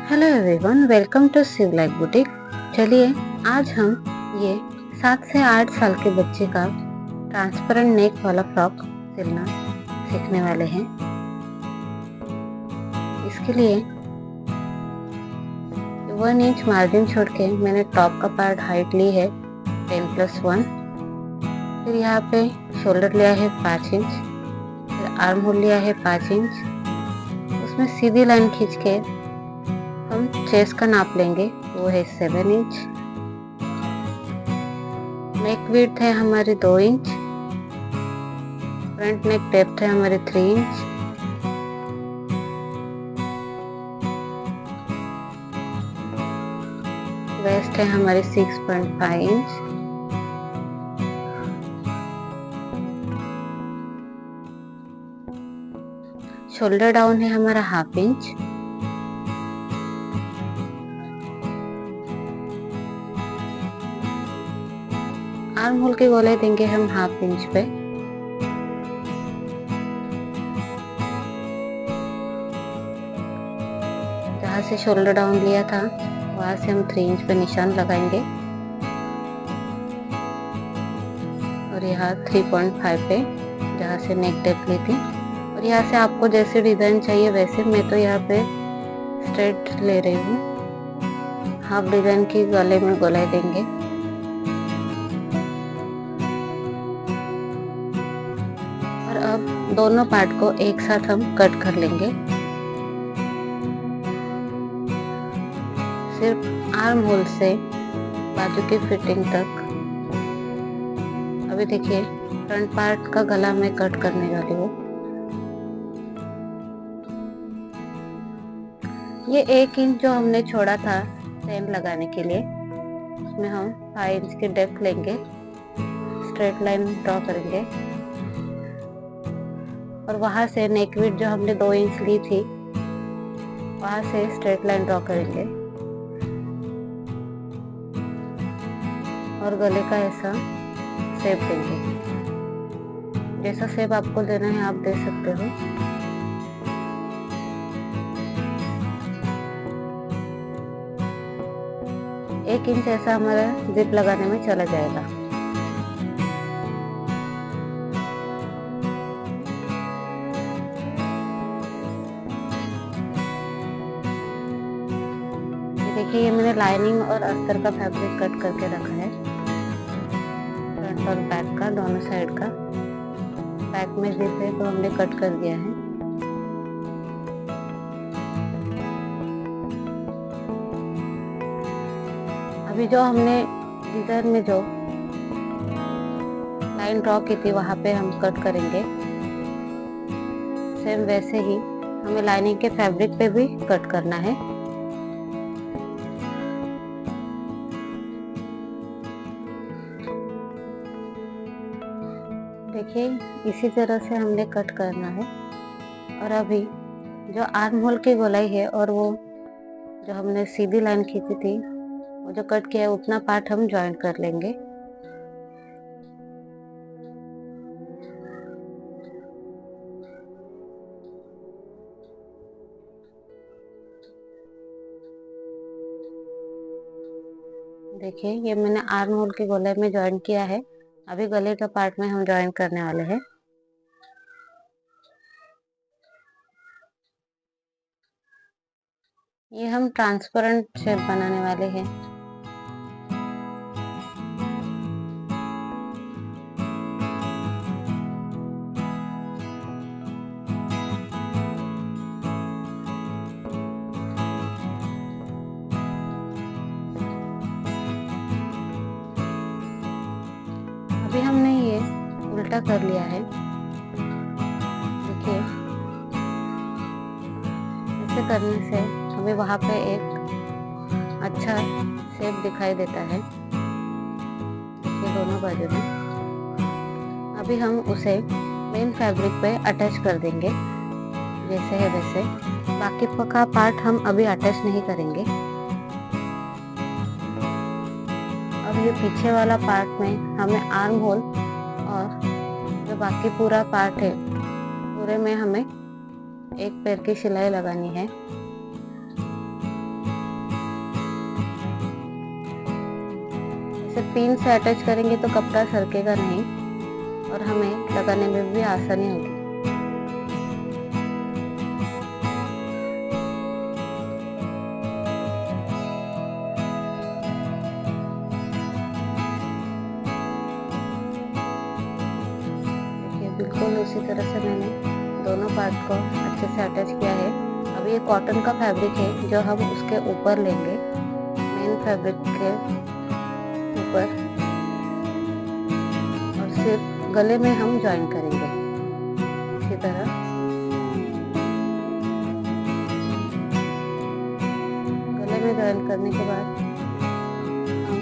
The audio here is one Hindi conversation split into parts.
Hello everyone, welcome to sew life boutique. चलिए आज हम ये 7 से 8 साल के बच्चे का ट्रांसपेरेंट नेक वाला फ्रॉक सिलना सीखने वाले हैं। इसके लिए 1 इंच मार्जिन छोड़ के मैंने टॉप का पार्ट हाइट ली है 10+1। फिर यहाँ पे शोल्डर लिया है 5 इंच, फिर आर्म होल लिया है 5 इंच। उसमें सीधी लाइन खींच के हम चेस्ट का नाप लेंगे, वो है 7 इंच। नेक विड्थ है हमारी 2 इंच। फ्रंट नेक डेप्थ है हमारी 3 इंच। वेस्ट है हमारी 6.5 इंच। शोल्डर डाउन है हमारा 1/2 इंच। आर्म होल की गोलाई देंगे हम 1/2 इंच पे। जहाँ से शोल्डर डाउन लिया था वहां से हम 3 इंच पे निशान लगाएंगे और यहाँ 3.5 पे जहाँ से नेक डेप्थ ली थी। और यहाँ से आपको जैसे डिजाइन चाहिए वैसे, मैं तो यहाँ पे स्ट्रेट ले रही हूँ। हाफ डिजाइन की गले में गोलाई देंगे। और अब दोनों पार्ट को एक साथ हम कट कर लेंगे, सिर्फ आर्म होल से बाजू की फिटिंग तक। अभी देखिए फ्रंट पार्ट का गला मैं कट करने वाली हूँ। ये 1 इंच जो हमने छोड़ा था चेन लगाने के लिए, उसमें हम 5 इंच की डेप्थ लेंगे, स्ट्रेट लाइन ड्रॉ करेंगे और वहां से नेक विड्थ जो हमने 2 इंच ली थी वहां से स्ट्रेट लाइन ड्रॉ करेंगे और गले का ऐसा शेप देंगे। जैसा शेप आपको देना है आप दे सकते हो। एक इंच ऐसा हमारा जिप लगाने में चला जाएगा। देखिए ये मैंने लाइनिंग और अस्तर का फैब्रिक कट करके रखा है, फ्रंट और बैक का दोनों साइड का। बैक में जिप है तो हमने कट कर दिया है। अभी जो हमने डिजाइन में जो लाइन ड्रॉ की थी वहां पे हम कट करेंगे। सेम वैसे ही हमें लाइनिंग के फैब्रिक पे भी कट करना है। देखिए इसी तरह से हमने कट करना है। और अभी जो आर्म होल की गोलाई है और वो जो हमने सीधी लाइन खींची थी वो जो कट किया है उतना पार्ट हम ज्वाइन कर लेंगे। देखिए ये मैंने आर्म होल के गोले में ज्वाइन किया है। अभी गले का पार्ट में हम ज्वाइन करने वाले हैं। ये हम ट्रांसपेरेंट शेप बनाने वाले हैं। अभी हमने ये उल्टा कर लिया है। देखिए ऐसे करने से हमें वहां पे एक अच्छा शेप दिखाई देता है। देखिए दोनों बाजू में। अभी हम उसे मेन फैब्रिक पे अटैच कर देंगे जैसे है वैसे। बाकी का पार्ट हम अभी अटैच नहीं करेंगे। अब ये पीछे वाला पार्ट में हमें आर्म होल और जो बाकी पूरा पार्ट है पूरे में हमें एक पैर की सिलाई लगानी है। इसे पिन से अटैच करेंगे तो कपड़ा सरकेगा नहीं और हमें लगाने में भी आसानी होगी। बिल्कुल उसी तरह से मैंने दोनों पार्ट को अच्छे से अटैच किया है। अब ये कॉटन का फैब्रिक है जो हम उसके ऊपर लेंगे, मेन फैब्रिक के ऊपर, और सिर्फ गले में हम ज्वाइन करेंगे इसी तरह। गले में ज्वाइन करने के बाद हम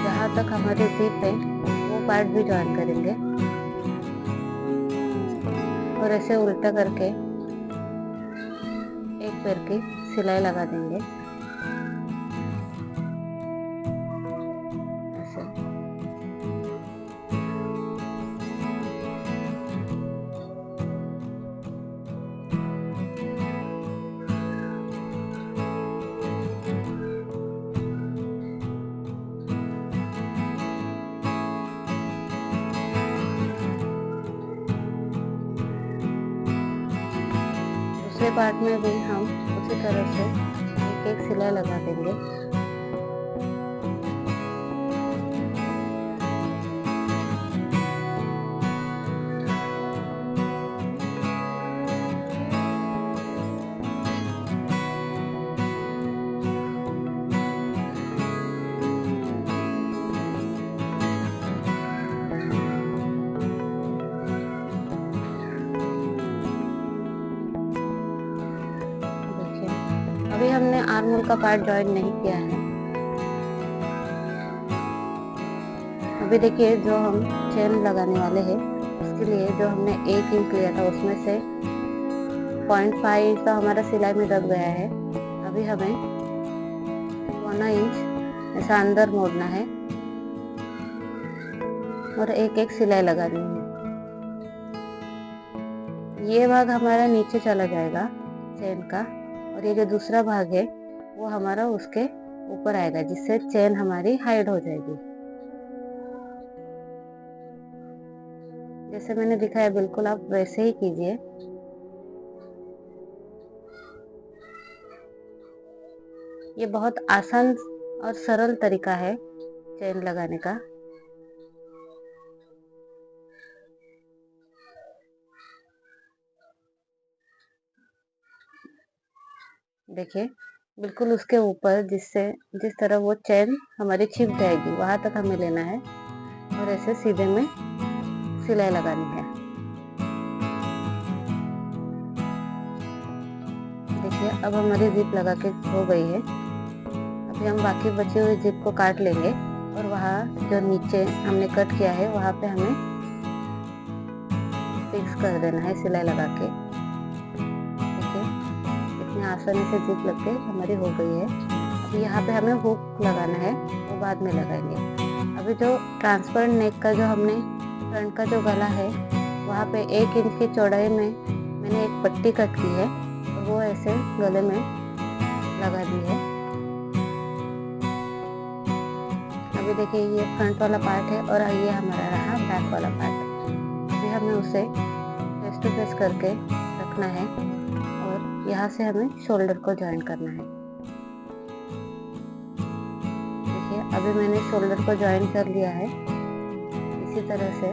जहाँ तक हमारे जिप है वो पार्ट भी ज्वाइन करेंगे और ऐसे उल्टा करके एक पैर की सिलाई लगा देंगे ऐसे। दूसरे पार्ट में भी हम उसी तरह से एक एक सिलाई लगा देंगे। अभी हमने आर्म होल का पार्ट ज्वाइन नहीं किया है। अभी देखिए जो हम चेन लगाने वाले हैं उसके लिए जो हमने 1 इंच लिया था उसमें से 0.5 तो हमारा सिलाई में दब गया है। अभी हमें 1 इंच ऐसा अंदर मोड़ना है और एक एक सिलाई लगानी है। ये भाग हमारा नीचे चला जाएगा चेन का और ये जो दूसरा भाग है वो हमारा उसके ऊपर आएगा, जिससे चेन हमारी हाइड हो जाएगी। जैसे मैंने दिखाया बिल्कुल आप वैसे ही कीजिए। ये बहुत आसान और सरल तरीका है चेन लगाने का। देखिए बिल्कुल उसके ऊपर, जिस तरह वो चेन हमारी छिप जाएगी वहां तक हमें लेना है और ऐसे सीधे में सिलाई लगानी है। देखिए अब हमारी जिप लगा के हो गई है। अभी हम बाकी बचे हुए जिप को काट लेंगे और वहाँ जो नीचे हमने कट किया है वहाँ पे हमें फिक्स कर देना है सिलाई लगा के। देखिए इतनी आसानी से जिप लग के हमारी हो गई है। अभी यहाँ पे हमें हुक लगाना है, वो बाद में लगाएंगे। अभी जो ट्रांसपेरेंट नेक का जो हमने फ्रंट का जो गला है वहाँ पे 1 इंच की चौड़ाई में मैंने एक पट्टी कट की है और वो ऐसे गले में लगा दी है। अभी देखिए ये फ्रंट वाला पार्ट है और ये हमारा रहा बैक वाला पार्ट। अभी हमें उसे फेस टू फेस करके रखना है और यहाँ से हमें शोल्डर को ज्वाइन करना है। देखिए अभी मैंने शोल्डर को ज्वाइन कर लिया है इसी तरह से।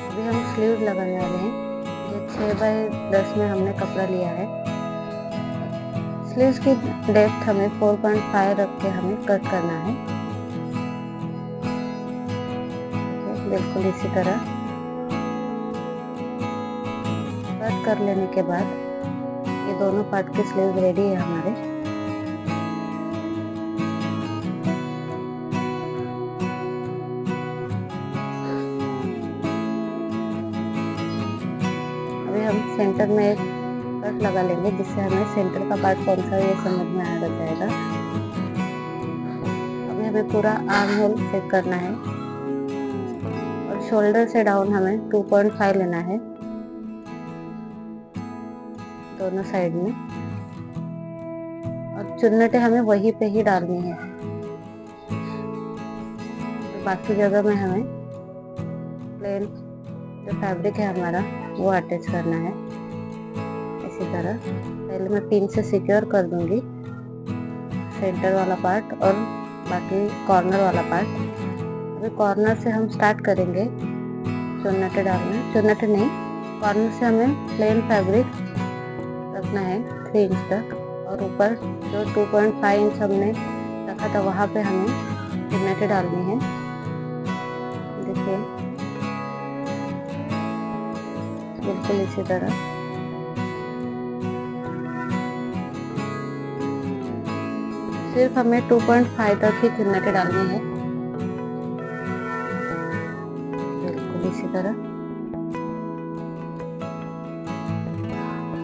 अभी हम स्लीव लगाने वाले हैं। ये 6 बाय 10 में हमने कपड़ा लिया है। स्लीव्स की डेप्थ हमें 4.5 रख के हमें कट करना है। बिल्कुल इसी तरह कट कर लेने के बाद ये दोनों पार्ट के स्लीव रेडी है हमारे। अभी हम सेंटर में एक कट लगा लेंगे जिससे हमें सेंटर का पार्ट कौन सा है ये समझ में आ जाएगा। अभी हमें पूरा आर्म होल चेक करना है और शोल्डर से डाउन हमें 2.5 लेना है। दोनों साइड में, और चुन्नटें हमें वहीं पे ही डालनी है। तो बाकी जगह में हमें प्लेन जो फैब्रिक है हमारा वो अटैच करना है। इसी तरह पहले मैं पिन से सिक्योर कर दूंगी सेंटर वाला पार्ट और बाकी कॉर्नर वाला पार्ट। अभी कॉर्नर से हम स्टार्ट करेंगे चुन्नटें डालना। चुन्नटें नहीं, कॉर्नर से हमें प्लेन फैब्रिक रखना है 3 इंच तक, और ऊपर जो 2.5 इंच हमने रखा था वहाँ पे हमें चुन्नटें डालनी है। देखिए बिल्कुल इसी तरह। सिर्फ हमें 2.5 तक ही चुन्नटें डालनी है, बिल्कुल इसी तरह।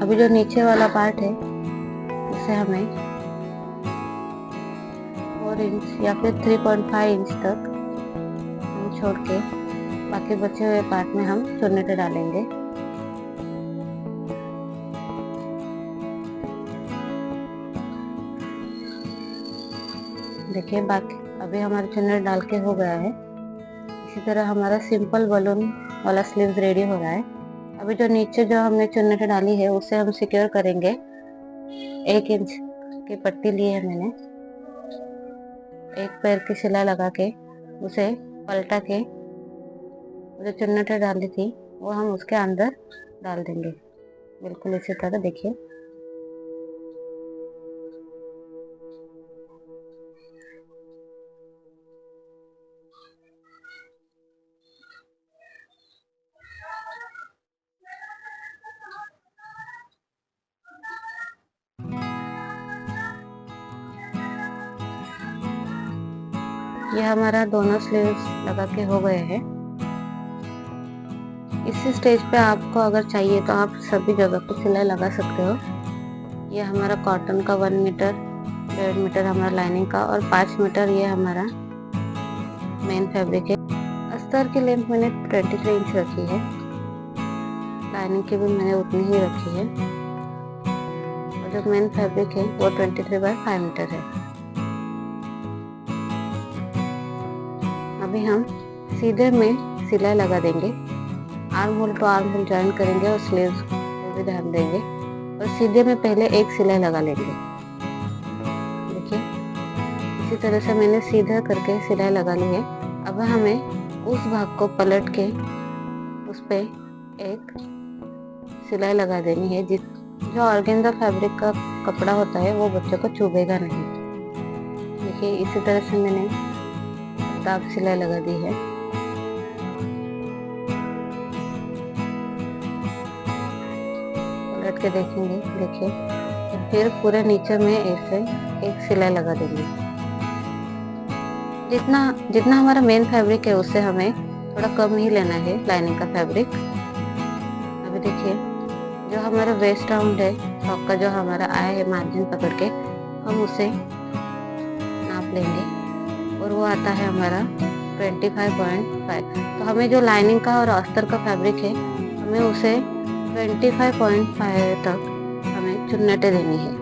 अभी जो नीचे वाला पार्ट है उसे हमें 4 इंच या फिर 3.5 इंच तक हम छोड़ के बाकी बचे हुए पार्ट में हम चुन्नटें डालेंगे। देखिए बाकी अभी हमारे चुन्नट डाल के हो गया है। इसी तरह हमारा सिंपल बलून वाला स्लीव्स रेडी हो रहा है। अभी जो नीचे जो हमने चुन्नट डाली है उसे हम सिक्योर करेंगे। 1 इंच की पट्टी ली है मैंने, एक पैर की सिलाई लगा के उसे पलटा के जो चुन्नट डाली थी वो हम उसके अंदर डाल देंगे, बिल्कुल इसी तरह। देखिए ये हमारा दोनों स्लीव्स लगा के हो गए हैं। इसी स्टेज पे आपको अगर चाहिए तो आप सभी जगह पे सिलाई लगा सकते हो। ये हमारा कॉटन का 1 मीटर, 1.5 मीटर हमारा लाइनिंग का, और 5 मीटर ये हमारा मेन फैब्रिक है। अस्तर की लेंथ मैंने 23 इंच रखी है, लाइनिंग की भी मैंने उतनी ही रखी है, और जो मेन फैब्रिक है वो 23/5 मीटर है। अभी हम सीधे में सिलाई लगा देंगे। Arm hole to arm hole join करेंगे और स्लीव्स पे भी ध्यान देंगे, और सीधे में पहले एक सिलाई लगा लेंगे। देखिए इसी तरह से मैंने सीधा करके सिलाई लगा ली है। अब हमें उस भाग को पलट के उस पे एक सिलाई लगा देनी है। जो ऑर्गेन्जा फैब्रिक का कपड़ा होता है वो बच्चों को चुभेगा नहीं। देखिए इसी तरह से मैंने दाग सिलाई लगा दी है। पलट के देखेंगे, देखिए, फिर पूरे नीचे में ऐसे एक सिलाई लगा देंगे। जितना हमारा मेन फैब्रिक है उससे हमें थोड़ा कम ही लेना है लाइनिंग का फैब्रिक। अभी देखिए जो हमारा वेस्ट राउंड है फ्रॉक का, जो हमारा आया है मार्जिन पकड़ के, हम उसे नाप लेंगे और वो आता है हमारा 25.5। तो हमें जो लाइनिंग का और अस्तर का फैब्रिक है हमें उसे 25.5 तक हमें चुन्नटें देनी है।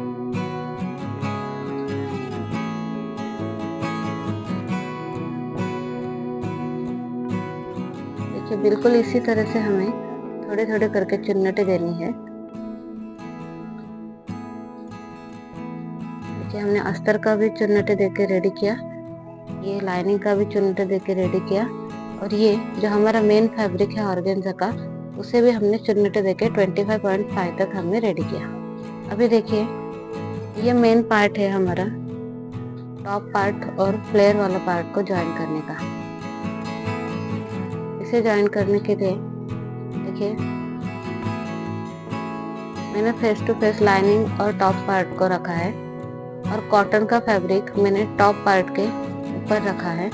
देखिए बिल्कुल इसी तरह से हमें थोड़े थोड़े करके चुन्नटें देनी है। देखिए हमने अस्तर का भी चुन्नटें देके रेडी किया, ये लाइनिंग का भी चुन्नटें देके रेडी किया, और ये जो हमारा मेन फैब्रिक है ऑर्गेन्जा का उसे भी हमने चुन्नटें देके 25.5 तक हमने रेडी किया। अभी देखिए ये मेन पार्ट है हमारा, टॉप पार्ट और फ्लेयर वाला पार्ट को ज्वाइन करने का। इसे ज्वाइन करने के लिए देखिए मैंने फेस टू फेस लाइनिंग और टॉप पार्ट को रखा है, और कॉटन का फैब्रिक मैंने टॉप पार्ट के ऊपर रखा है।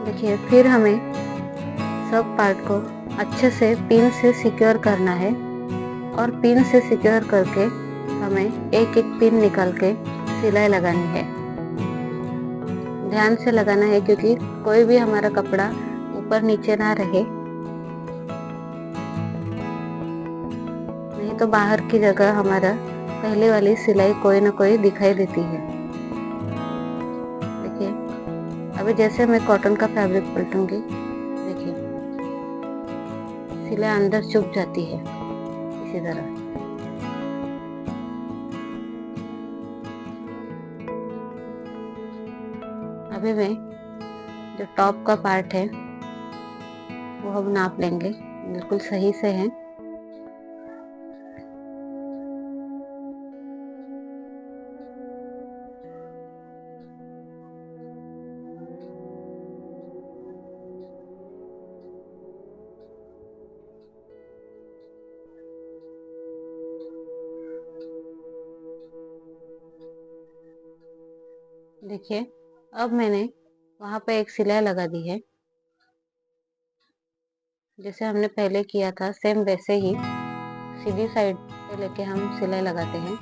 देखिए फिर हमें सब पार्ट को अच्छे से पिन से सिक्योर करना है, और पिन से सिक्योर करके हमें एक एक पिन निकाल के सिलाई लगानी है। ध्यान से लगाना है क्योंकि कोई भी हमारा कपड़ा ऊपर नीचे ना रहे। तो बाहर की जगह हमारा पहले वाली सिलाई कोई ना कोई दिखाई देती है। देखिए, अभी जैसे मैं कॉटन का फैब्रिक पलटूंगी, देखिए सिलाई अंदर चुभ जाती है इसी तरह। अभी मैं जो टॉप का पार्ट है वो हम नाप लेंगे, बिल्कुल सही से है। देखिए, अब मैंने वहां पे एक सिलाई लगा दी है, जैसे हमने पहले किया था सेम वैसे ही सीधी साइड पे लेके हम सिलाई लगाते हैं।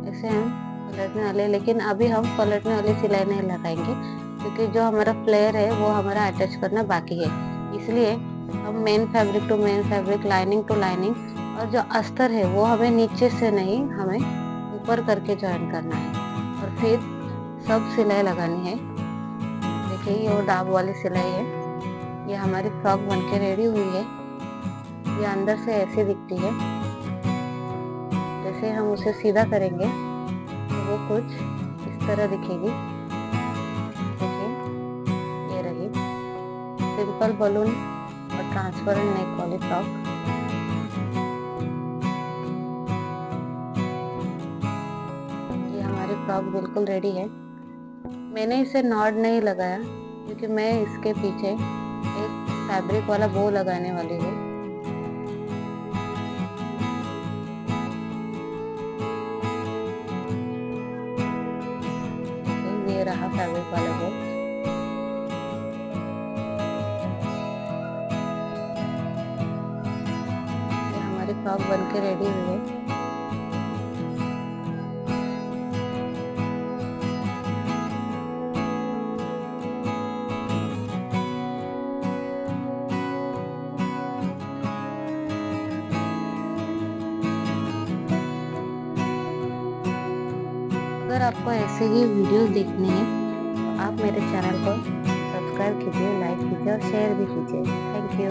ऐसे हम पलटने वाले, लेकिन अभी हम पलटने वाली सिलाई नहीं लगाएंगे क्योंकि जो हमारा फ्लेयर है वो हमारा अटैच करना बाकी है। इसलिए हम main fabric to main fabric, lining to lining, और जो अस्तर है वो हमें नीचे से नहीं, हमें ऊपर करके ज्वाइन करना है और फिर सब सिलाई लगानी है। देखिए, ये वो डाब वाली सिलाई है। ये हमारी फ्रॉक बनके रेडी हुई है। ये अंदर से ऐसी दिखती है। जैसे हम उसे सीधा करेंगे तो वो कुछ इस तरह दिखेगी। देखिए, ये रही सिंपल बलून और ट्रांसपेरेंट नेक वाली फ्रॉक। ये हमारी फ्रॉक बिल्कुल रेडी है। मैंने इसे नॉट नहीं लगाया क्योंकि मैं इसके पीछे एक फैब्रिक वाला बो लगाने वाली हूँ। ये रहा फैब्रिक वाला बो। ये हमारी फ्रॉक बनके रेडी हुई है। अगर आपको ऐसे ही वीडियोस देखने हैं तो आप मेरे चैनल को सब्सक्राइब कीजिए, लाइक कीजिए और शेयर भी कीजिए। Thank you.